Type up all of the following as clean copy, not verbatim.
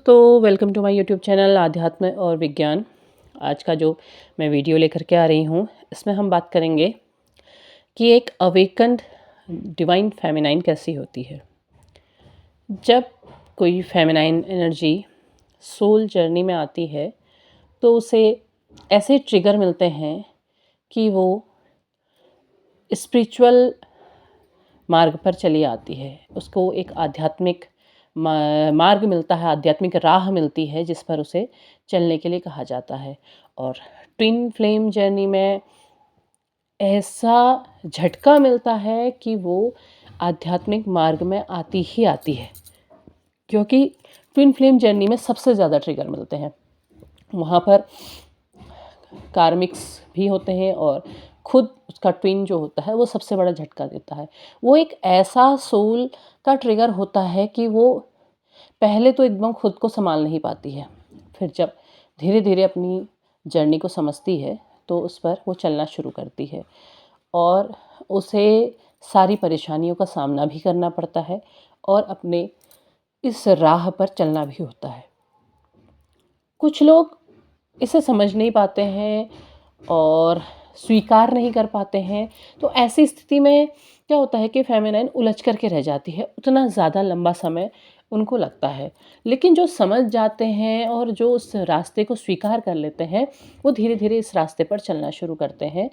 दोस्तों, welcome to my YouTube channel आध्यात्म और विज्ञान। आज का जो मैं वीडियो लेकर के आ रही हूँ, इसमें हम बात करेंगे कि एक अवेकन्ड डिवाइन फेमिनाइन कैसी होती है। जब कोई फेमिनाइन एनर्जी सोल जर्नी में आती है तो उसे ऐसे ट्रिगर मिलते हैं कि वो स्पिरिचुअल मार्ग पर चली आती है। उसको एक आध्यात्मिक मार्ग मिलता है, आध्यात्मिक राह मिलती है जिस पर उसे चलने के लिए कहा जाता है। और ट्विन फ्लेम जर्नी में ऐसा झटका मिलता है कि वो आध्यात्मिक मार्ग में आती ही आती है, क्योंकि ट्विन फ्लेम जर्नी में सबसे ज़्यादा ट्रिगर मिलते हैं। वहाँ पर कार्मिक्स भी होते हैं और खुद उसका ट्विन जो होता है वो सबसे बड़ा झटका देता है। वो एक ऐसा सोल का ट्रिगर होता है कि वो पहले तो एकदम खुद को संभाल नहीं पाती है, फिर जब धीरे धीरे अपनी जर्नी को समझती है तो उस पर वो चलना शुरू करती है और उसे सारी परेशानियों का सामना भी करना पड़ता है और अपने इस राह पर चलना भी होता है। कुछ लोग इसे समझ नहीं पाते हैं और स्वीकार नहीं कर पाते हैं, तो ऐसी स्थिति में क्या होता है कि फेमिनाइन उलझ करके रह जाती है। उतना ज़्यादा लंबा समय उनको लगता है, लेकिन जो समझ जाते हैं और जो उस रास्ते को स्वीकार कर लेते हैं, वो धीरे धीरे इस रास्ते पर चलना शुरू करते हैं।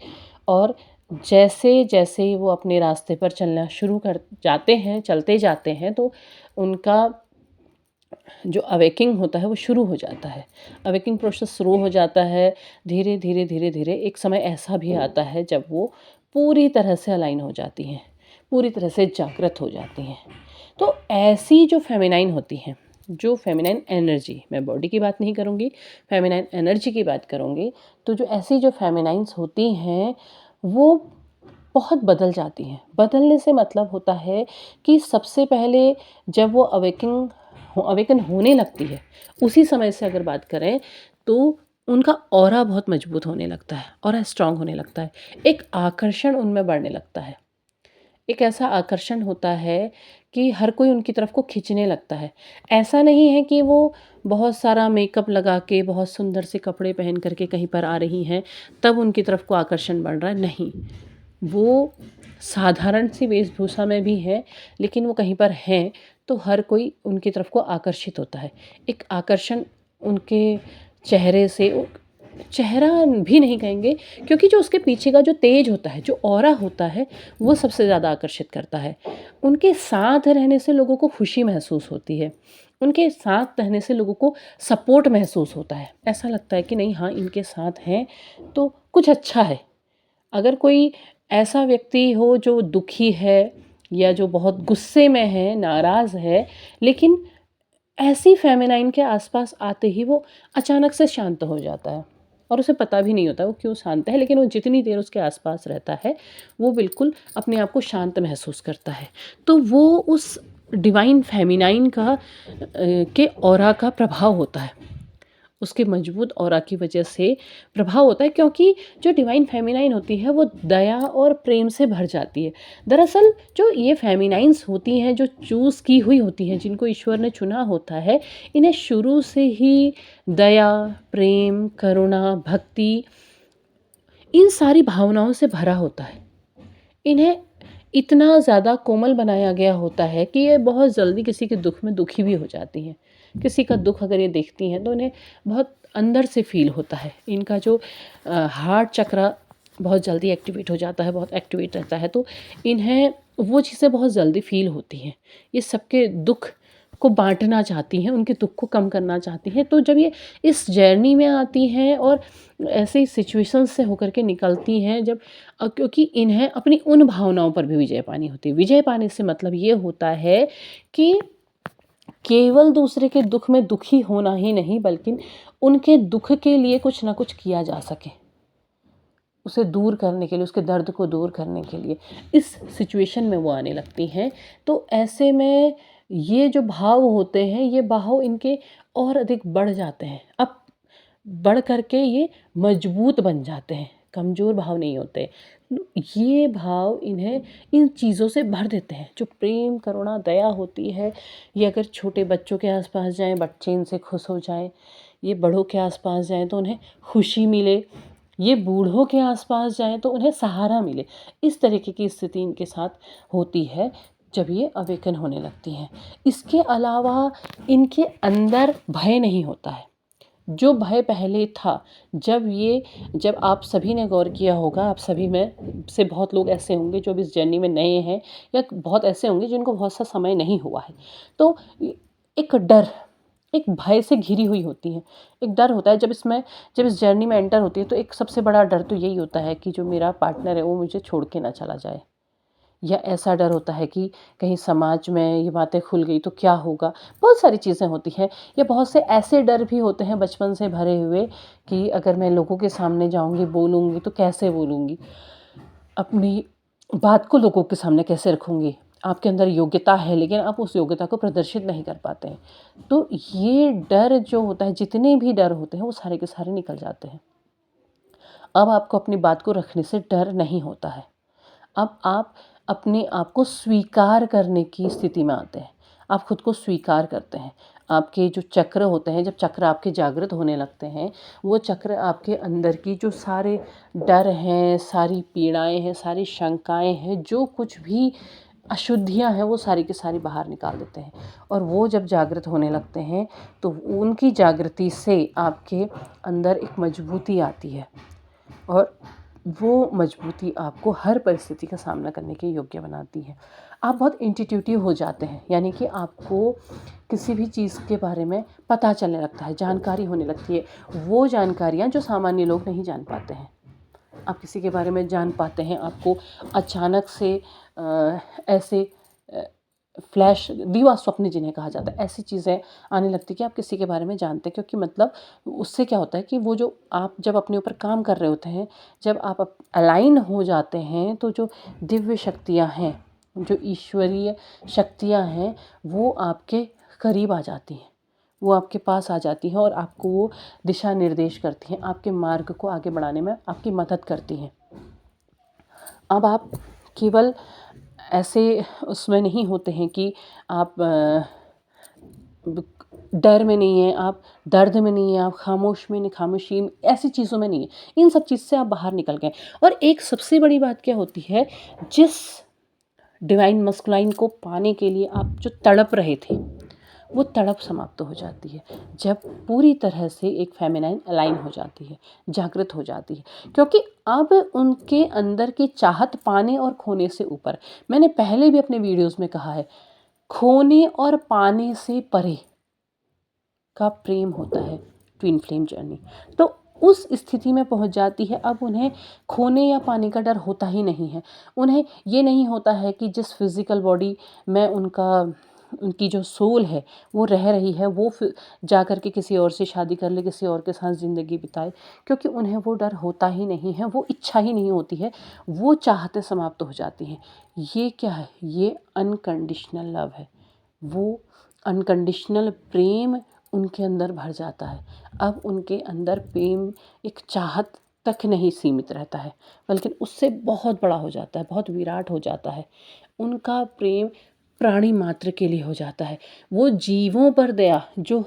और जैसे जैसे ही वो अपने रास्ते पर चलना शुरू कर जाते हैं, चलते जाते हैं, तो उनका जो अवेकिंग होता है वो शुरू हो जाता है। अवेकिंग प्रोसेस शुरू हो जाता है। धीरे धीरे धीरे धीरे एक समय ऐसा भी आता है जब वो पूरी तरह से अलाइन हो जाती हैं, पूरी तरह से जागृत हो जाती हैं। तो ऐसी जो फेमिनाइन होती हैं, जो फेमिनाइन एनर्जी, मैं बॉडी की बात नहीं करूँगी, फेमिनाइन एनर्जी की बात करूँगी, तो जो ऐसी जो फेमिनाइन्स होती हैं वो बहुत बदल जाती हैं। बदलने से मतलब होता है कि सबसे पहले जब वो अवेकन होने लगती है, उसी समय से अगर बात करें तो उनका ऑरा बहुत मजबूत होने लगता है, ऑरा स्ट्रांग होने लगता है। एक आकर्षण उनमें बढ़ने लगता है। एक ऐसा आकर्षण होता है कि हर कोई उनकी तरफ को खींचने लगता है। ऐसा नहीं है कि वो बहुत सारा मेकअप लगा के, बहुत सुंदर से कपड़े पहन करके कहीं पर आ रही हैं, तब उनकी तरफ को आकर्षण बढ़ रहा है, नहीं। वो साधारण सी वेशभूषा में भी हैं, लेकिन वो कहीं पर हैं तो हर कोई उनकी तरफ को आकर्षित होता है। एक आकर्षण उनके चेहरे से, चेहरा भी नहीं कहेंगे, क्योंकि जो उसके पीछे का जो तेज होता है, जो ऑरा होता है, वो सबसे ज़्यादा आकर्षित करता है। उनके साथ रहने से लोगों को खुशी महसूस होती है। उनके साथ रहने से लोगों को सपोर्ट महसूस होता है। ऐसा लगता है कि नहीं, हाँ, इनके साथ हैं तो कुछ अच्छा है। अगर कोई ऐसा व्यक्ति हो जो दुखी है या जो बहुत गुस्से में है, नाराज़ है, लेकिन ऐसी फेमिनाइन के आसपास आते ही वो अचानक से शांत हो जाता है और उसे पता भी नहीं होता वो क्यों शांत है, लेकिन वो जितनी देर उसके आसपास रहता है वो बिल्कुल अपने आप को शांत महसूस करता है। तो वो उस डिवाइन फेमिनाइन का के ऑरा का प्रभाव होता है, उसके मजबूत ऑरा की वजह से प्रभाव होता है, क्योंकि जो डिवाइन फेमिनाइन होती है वो दया और प्रेम से भर जाती है। दरअसल जो ये फेमिनाइन्स होती हैं, जो चूज़ की हुई होती हैं, जिनको ईश्वर ने चुना होता है, इन्हें शुरू से ही दया, प्रेम, करुणा, भक्ति, इन सारी भावनाओं से भरा होता है। इन्हें इतना ज़्यादा कोमल बनाया गया होता है कि ये बहुत जल्दी किसी के दुख में दुखी भी हो जाती हैं। किसी का दुख अगर ये देखती हैं तो इन्हें बहुत अंदर से फ़ील होता है। इनका जो हार्ट चक्र बहुत जल्दी एक्टिवेट हो जाता है, बहुत एक्टिवेट रहता है, तो इन्हें वो चीज़ें बहुत जल्दी फ़ील होती हैं। ये सबके दुख को बाँटना चाहती हैं, उनके दुख को कम करना चाहती हैं। तो जब ये इस जर्नी में आती हैं और ऐसी सिचुएशंस से होकर के निकलती हैं, जब क्योंकि इन्हें अपनी उन भावनाओं पर भी विजय पानी होती है। विजय पाने से मतलब ये होता है कि केवल दूसरे के दुख में दुखी होना ही नहीं, बल्कि उनके दुख के लिए कुछ ना कुछ किया जा सके, उसे दूर करने के लिए, उसके दर्द को दूर करने के लिए इस सिचुएशन में वो आने लगती हैं। तो ऐसे में ये जो भाव होते हैं, ये भाव इनके और अधिक बढ़ जाते हैं। अब बढ़ करके ये मजबूत बन जाते हैं, कमज़ोर भाव नहीं होते। ये भाव इन्हें इन चीज़ों से भर देते हैं। जो प्रेम, करुणा, दया होती है, ये अगर छोटे बच्चों के आसपास जाएं, बच्चे इनसे खुश हो जाएं, ये बड़ों के आसपास जाएं तो उन्हें खुशी मिले, ये बूढ़ों के आसपास जाएं तो उन्हें सहारा मिले। इस तरीके की स्थिति इनके साथ होती है जब ये अवेकन होने लगती हैं। इसके अलावा इनके अंदर भय नहीं होता है। जो भय पहले था, जब आप सभी ने गौर किया होगा, आप सभी में से बहुत लोग ऐसे होंगे जो भी इस जर्नी में नए हैं, या बहुत ऐसे होंगे जिनको बहुत सा समय नहीं हुआ है, तो एक डर, एक भय से घिरी हुई होती है। एक डर होता है जब इस जर्नी में एंटर होती है, तो एक सबसे बड़ा डर तो यही होता है कि जो मेरा पार्टनर है वो मुझे छोड़ के ना चला जाए, या ऐसा डर होता है कि कहीं समाज में ये बातें खुल गई तो क्या होगा। बहुत सारी चीज़ें होती हैं, या बहुत से ऐसे डर भी होते हैं बचपन से भरे हुए कि अगर मैं लोगों के सामने जाऊंगी, बोलूंगी तो कैसे बोलूंगी, अपनी बात को लोगों के सामने कैसे रखूंगी। आपके अंदर योग्यता है लेकिन आप उस योग्यता को प्रदर्शित नहीं कर पाते हैं। तो ये डर जो होता है, जितने भी डर होते हैं वो सारे के सारे निकल जाते हैं। अब आपको अपनी बात को रखने से डर नहीं होता है। अब आप अपने आप को स्वीकार करने की स्थिति में आते हैं। आप खुद को स्वीकार करते हैं। आपके जो चक्र होते हैं, जब चक्र आपके जागृत होने लगते हैं, वो चक्र आपके अंदर की जो सारे डर हैं, सारी पीड़ाएं हैं, सारी शंकाएं हैं, जो कुछ भी अशुद्धियां हैं, वो सारी की सारी बाहर निकाल देते हैं। और वो जब जागृत होने लगते हैं तो उनकी जागृति से आपके अंदर एक मजबूती आती है, और वो मजबूती आपको हर परिस्थिति का सामना करने के योग्य बनाती है। आप बहुत इंट्यूटिव हो जाते हैं, यानी कि आपको किसी भी चीज़ के बारे में पता चलने लगता है, जानकारी होने लगती है। वो जानकारियाँ जो सामान्य लोग नहीं जान पाते हैं, आप किसी के बारे में जान पाते हैं। आपको अचानक से ऐसे फ्लैश, दीवा स्वप्न जिन्हें कहा जाता है, ऐसी चीज़ें आने लगती कि आप किसी के बारे में जानते हैं। क्योंकि मतलब उससे क्या होता है कि वो जो आप जब अपने ऊपर काम कर रहे होते हैं, जब आप अलाइन हो जाते हैं, तो जो दिव्य शक्तियाँ हैं, जो ईश्वरीय शक्तियाँ हैं, वो आपके करीब आ जाती हैं, वो आपके पास आ जाती हैं और आपको वो दिशा निर्देश करती हैं, आपके मार्ग को आगे बढ़ाने में आपकी मदद करती हैं। अब आप केवल ऐसे उसमें नहीं होते हैं कि आप डर में नहीं है, आप दर्द में नहीं है, आप खामोशी में, ऐसी चीज़ों में नहीं है। इन सब चीज़ से आप बाहर निकल गए। और एक सबसे बड़ी बात क्या होती है, जिस डिवाइन मस्कुलाइन को पाने के लिए आप जो तड़प रहे थे, वो तड़प समाप्त हो जाती है जब पूरी तरह से एक फेमिनाइन अलाइन हो जाती है, जागृत हो जाती है। क्योंकि अब उनके अंदर की चाहत पाने और खोने से ऊपर, मैंने पहले भी अपने वीडियोस में कहा है, खोने और पाने से परे का प्रेम होता है ट्विन फ्लेम जर्नी। तो उस स्थिति में पहुंच जाती है। अब उन्हें खोने या पाने का डर होता ही नहीं है। उन्हें ये नहीं होता है कि जिस फिज़िकल बॉडी में उनकी जो सोल है वो रह रही है, वो जा कर के किसी और से शादी कर ले, किसी और के साथ ज़िंदगी बिताए। क्योंकि उन्हें वो डर होता ही नहीं है, वो इच्छा ही नहीं होती है, वो चाहते समाप्त हो जाती हैं। ये क्या है? ये अनकंडीशनल लव है। वो अनकंडीशनल प्रेम उनके अंदर भर जाता है। अब उनके अंदर प्रेम एक चाहत तक नहीं सीमित रहता है, बल्कि उससे बहुत बड़ा हो जाता है, बहुत विराट हो जाता है। उनका प्रेम प्राणी मात्र के लिए हो जाता है। वो जीवों पर दया, जो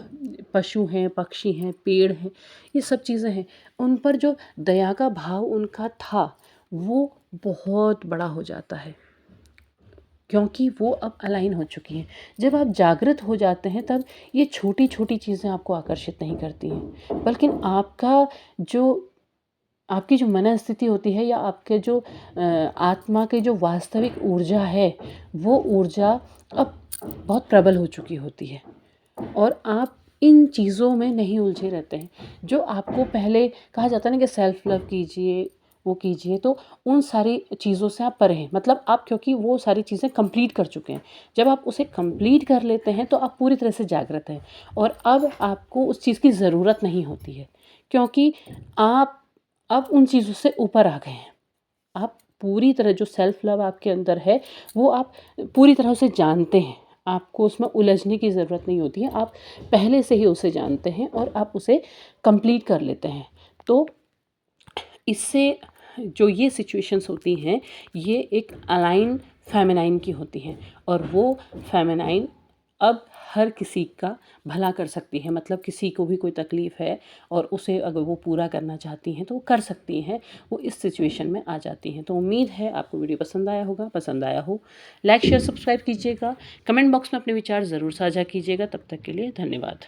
पशु हैं, पक्षी हैं, पेड़ हैं, ये सब चीज़ें हैं, उन पर जो दया का भाव उनका था, वो बहुत बड़ा हो जाता है, क्योंकि वो अब अलाइन हो चुकी हैं। जब आप जागृत हो जाते हैं, तब ये छोटी छोटी चीज़ें आपको आकर्षित नहीं करती हैं, बल्कि आपकी जो मनस्थिति होती है, या आपके जो आत्मा की जो वास्तविक ऊर्जा है, वो ऊर्जा अब बहुत प्रबल हो चुकी होती है, और आप इन चीज़ों में नहीं उलझे रहते हैं। जो आपको पहले कहा जाता है ना कि सेल्फ लव कीजिए, वो कीजिए, तो उन सारी चीज़ों से आप परे हैं। मतलब आप, क्योंकि वो सारी चीज़ें कंप्लीट कर चुके हैं। जब आप उसे कंप्लीट कर लेते हैं तो आप पूरी तरह से जागृत हैं, और अब आपको उस चीज़ की ज़रूरत नहीं होती है, क्योंकि आप अब उन चीज़ों से ऊपर आ गए हैं। आप पूरी तरह, जो सेल्फ लव आपके अंदर है, वो आप पूरी तरह से जानते हैं। आपको उसमें उलझने की ज़रूरत नहीं होती है, आप पहले से ही उसे जानते हैं और आप उसे कंप्लीट कर लेते हैं। तो इससे जो ये सिचुएशंस होती हैं ये एक अलाइन फेमिनाइन की होती हैं, और वो फेमिनाइन अब हर किसी का भला कर सकती है। मतलब किसी को भी कोई तकलीफ़ है और उसे अगर वो पूरा करना चाहती हैं तो वो कर सकती हैं, वो इस सिचुएशन में आ जाती हैं। तो उम्मीद है आपको वीडियो पसंद आया होगा। पसंद आया हो लाइक शेयर सब्सक्राइब कीजिएगा, कमेंट बॉक्स में अपने विचार ज़रूर साझा कीजिएगा। तब तक के लिए धन्यवाद।